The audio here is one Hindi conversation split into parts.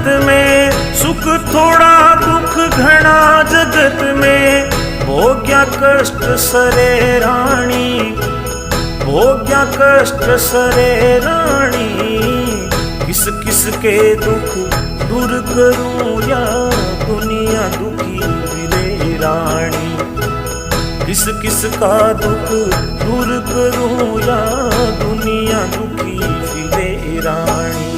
जगत में, सुख थोड़ा दुख घना जगत में। भोग्या कष्ट सरे रानी, भोग्या कष्ट सरे रानी। किस किस के दुख दूर करूं या दुनिया दुखी फिरे रानी। किस किस का दुख दूर करूं या दुनिया दुखी फिरे रानी।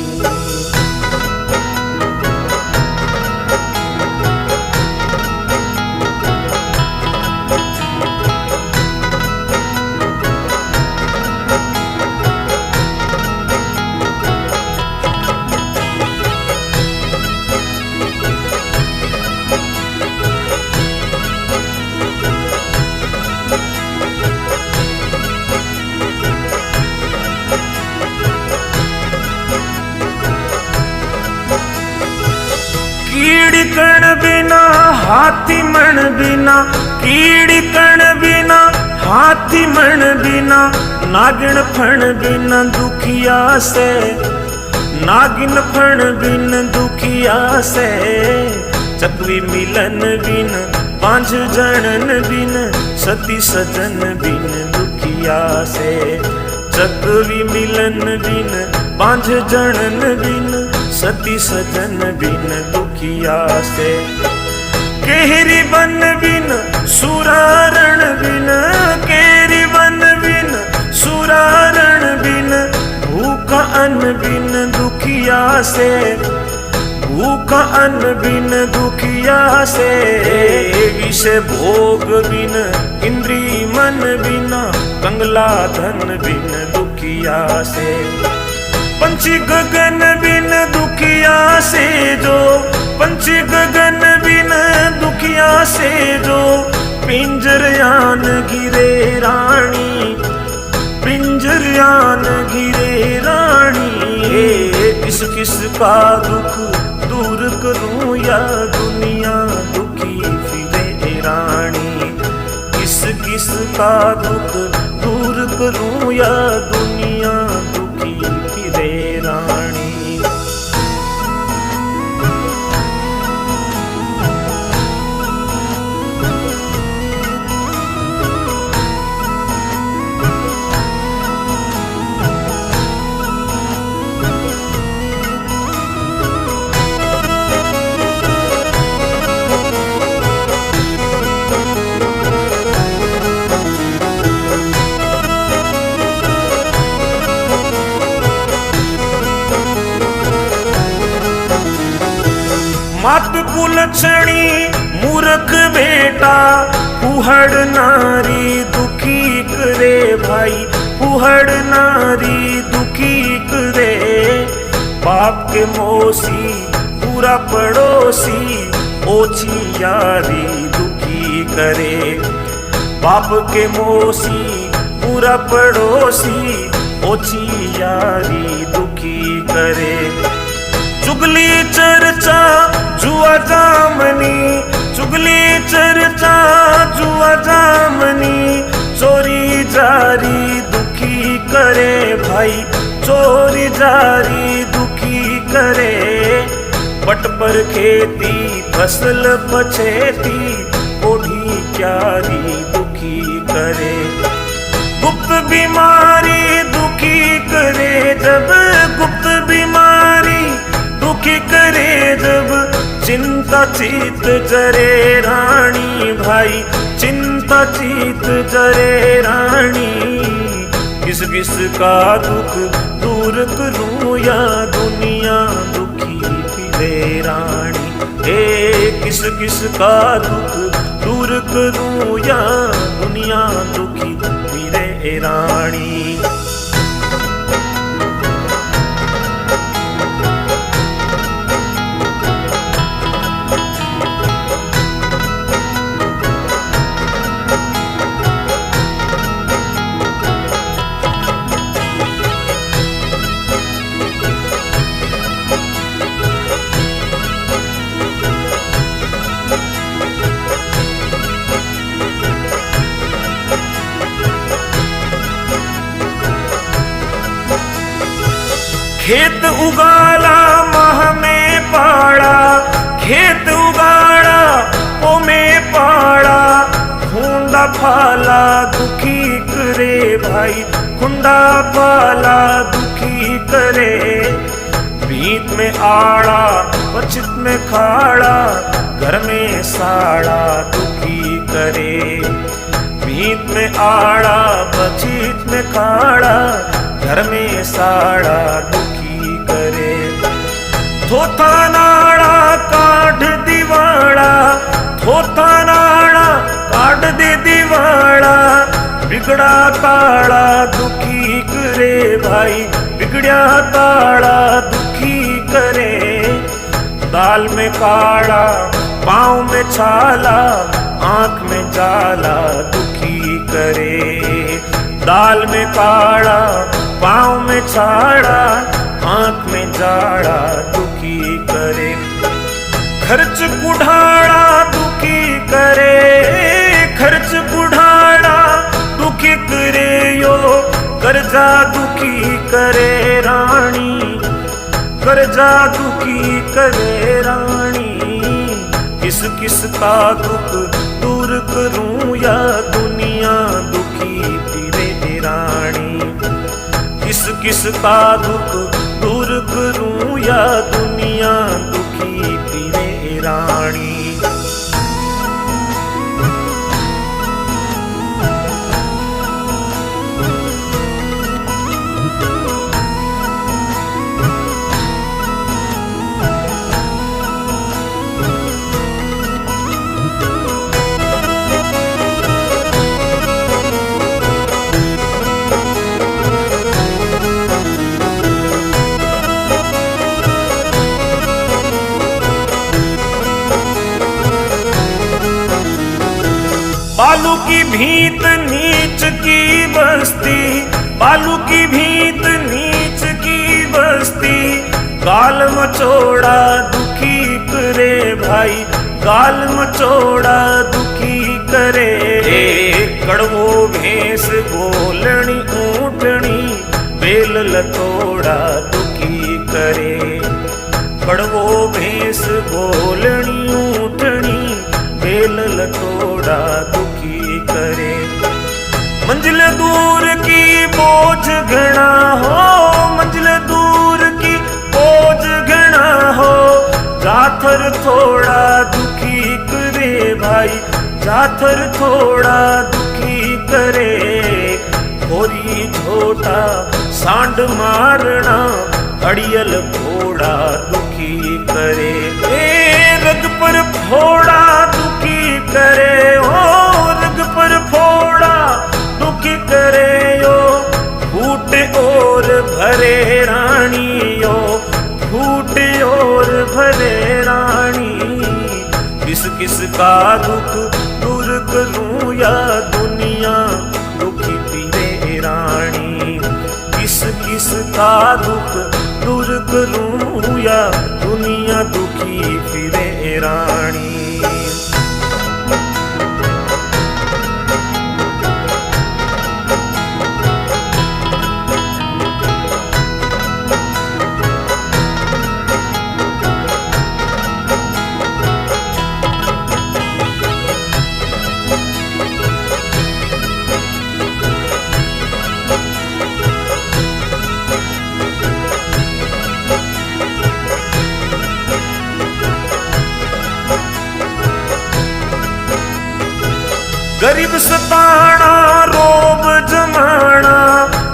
कीड़ी कण बिना हाथी मन बिना, कीड़ी कण बिना हाथी मन बिना। नागिन फण बिन दुखिया से, नागिन फण बिन दुखिया से। चकवी मिलन बिन पांच जनन बिन, सती सजन बिन दुखिया से। चकवी मिलन बिन पांच जनन बिन, सती सजन बिन दुखिया से। केहरी बन बिन सुरारण बिन, केहरी बन बिन सुरारण बिन। भूखा अन्न बिन दुखिया से, भूखा अन्न बिन दुखिया से। विषय भोग बिन इंद्री मन बिना, कंगला धन बिन दुखिया से। पंछी गगन बिन दुखिया से जो, पंछी गगन बिन दुखिया से जो। पिंजरयान घिरे रानी, पिंजरयान घिरे रानी। किस किस का दुख दूर करूं या दुनिया दुखी फिरे रानी। किस किस का दुख दूर करूं या दुनिया दुखी फिरे रानी। मात कुलक्षणी मूर्ख बेटा, पुहड़ नारी दुखी करे भाई, पुहड़ नारी दुखी करे। बाप के मौसी पूरा पड़ोसी, ओछी यारी दुखी करे। बाप के मौसी पूरा पड़ोसी, ओछी यारी दुखी करे। चुगली चर्चा जुआ जामनी, चुगली चर्चा जुआ जामनी। चोरी जारी दुखी करे भाई, चोरी जारी दुखी करे। पट पर खेती फसल पछेती, ओढ़ी क्यारी दुखी करे। गुप्त बीमारी दुखी करे जब, गुप्त बीमारी दुखी करे जब। चिंता चीत जरे रानी भाई, चिंता चीत जरे रानी। किस किस का दुख दूर करूं या दुनिया दुखी फिरे रानी। किस किस का दुख दूर करूं या दुनिया दुखी फिरे रानी। खेत उगाला माह में पाड़ा, खेत उगाड़ा ओ में पाड़ा, खुंडा फाला दुखी करे भाई, खुंडा फाला दुखी करे। भीत में आड़ा पचित में खाड़ा, घर में साड़ा दुखी करे। भीत में आड़ा पचित में खाड़ा, घर में साड़ा दुखी करे। थोथा नाड़ा काढ़ दीवाड़ा, थोथा नाड़ा काढ़ दे दीवाड़ा, बिगड़ा ताड़ा दुखी करे भाई, बिगड़ा ताड़ा दुखी करे। दाल में काढ़ा पाँव में छाला, आँख में जाला दुखी करे। दाल में काढ़ा पाँव में छाड़ा, आँख में जाड़ा दुखी करे। खर्च कुढ़ाड़ा दुखी करे, खर्च कुढ़ाड़ा दुखी करे यो, कर्जा दुखी करे रानी, कर्जा दुखी करे रानी। किस किस का दुख दूर करूं या दुनिया दुखी फिरे रानी। किस किस का दुख दूर करूं या दुनिया दुखी फिरे रानी। बालू की भीत नीच की बस्ती, बालू की भीत नीच की बस्ती, गाल मचोड़ा दुखी करे भाई, गाल मचोड़ा दुखी करे। कड़वो भैंस बोलनी ऊँटनी, बेल लतोड़ा दुखी करे। कड़वो भैंस बोलनी ऊँटनी, बेल लतोड़ा दुखी करे। मंजिल दूर की बोझ घना हो, मंजिल दूर की बोझ घना हो, जाथर थोड़ा दुखी करे भाई, जाथर थोड़ा दुखी करे। खोरी झोटा सांड मारना, अड़ियल घोड़ा दुखी करे। रग पर फोड़ा दुखी करे हो, रग पर फोड़ा दुखी करे यो। फूटे और भरे रानी यो, फूटे और भरे रानी। किस किस का दुख दूर करूं या दुनिया दुखी फिरे रानी। किस किस का दुख दूर करूं या दुनिया दुखी फिरे रानी। गरीब सताना रोब जमाना,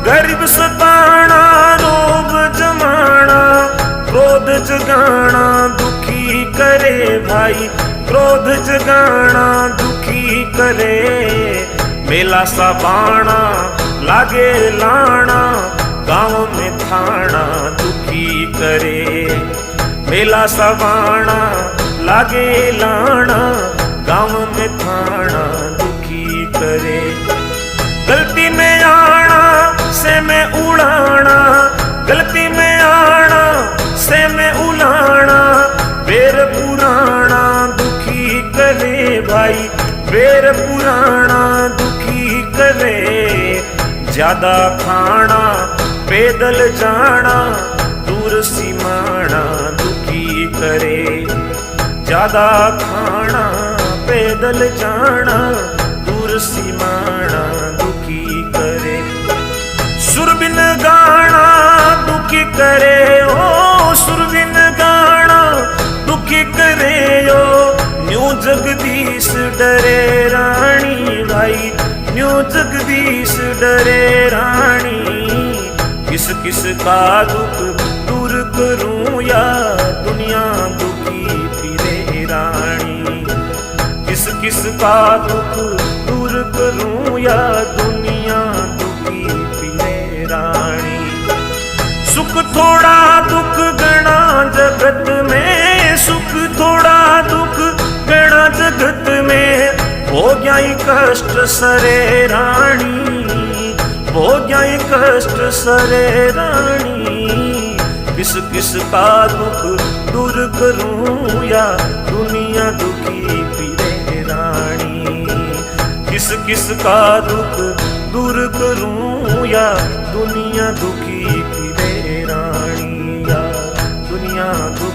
गरीब सताना रोब जमाना, क्रोध जगाना दुखी करे भाई, क्रोध जगाना दुखी करे। मेला सा बाणा लागे लाना, गाँव में थाना दुखी करे। मेला सा बाणा लागे लाना, गाँव में थाना दुखी करे। गलती में आना से मैं उड़ाना, गलती में आना से मैं उलाना, बेर पुराना दुखी करे भाई, बेर पुराना दुखी करे। ज्यादा खाना पैदल जाना, दूर सीमाना दुखी करे। ज्यादा खाना पैदल जाना दूर सीमाना दुखी करे। सुर बिन गाना दुखी करे ओ सुर बिन गाना दुखी करे ओ। न्यू जगदीश डरे रानी भाई न्यू जगदीश डरे रानी। किस किस का दुख दूर करूं या दुनिया दुखी फिरे रानी। किस किस का दुख दूर करूं या दुनिया दुखी फिरे रानी। सुख थोड़ा दुख गणा जगत में सुख थोड़ा दुख गणा जगत में। हो गया कष्ट सरे रानी हो गया कष्ट सरे रानी। किस किस का दुख दूर करूं या दुनिया दुखी फिरे रानी। किस किस का दुख दूर करूं या दुनिया दुखी फिरे रानी या दुनिया दुखी